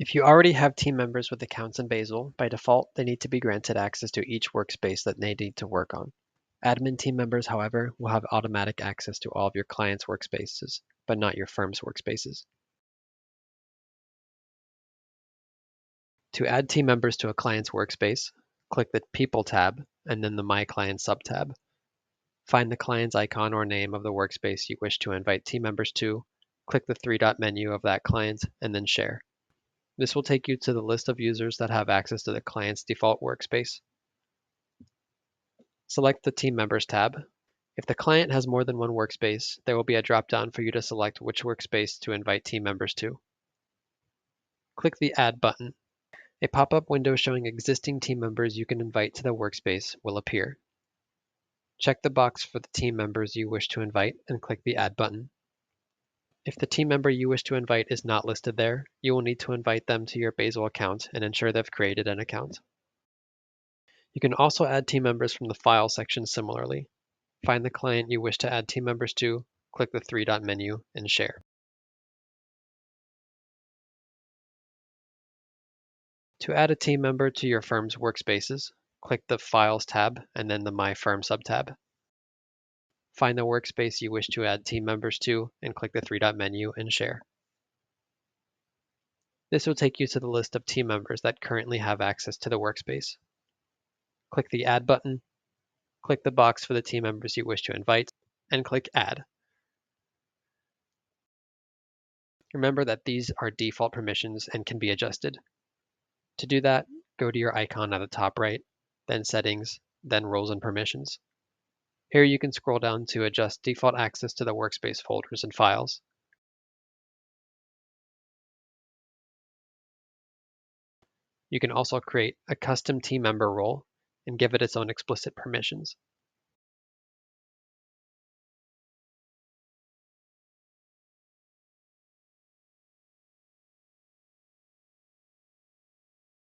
If you already have team members with accounts in Basil, by default, they need to be granted access to each workspace that they need to work on. Admin team members, however, will have automatic access to all of your clients' workspaces, but not your firm's workspaces. To add team members to a client's workspace, click the People tab and then the My Client subtab. Find the client's icon or name of the workspace you wish to invite team members to, click the three-dot menu of that client, and then Share. This will take you to the list of users that have access to the client's default workspace. Select the Team Members tab. If the client has more than one workspace, there will be a drop-down for you to select which workspace to invite team members to. Click the Add button. A pop-up window showing existing team members you can invite to the workspace will appear. Check the box for the team members you wish to invite and click the Add button. If the team member you wish to invite is not listed there, you will need to invite them to your Basil account and ensure they've created an account. You can also add team members from the File section similarly. Find the client you wish to add team members to, click the three-dot menu, and Share. To add a team member to your firm's workspaces, click the Files tab and then the My Firm subtab. Find the workspace you wish to add team members to and click the three-dot menu and Share. This will take you to the list of team members that currently have access to the workspace. Click the Add button, click the box for the team members you wish to invite, and click Add. Remember that these are default permissions and can be adjusted. To do that, go to your icon at the top right, then Settings, then Roles and Permissions. Here you can scroll down to adjust default access to the workspace folders and files. You can also create a custom team member role and give it its own explicit permissions.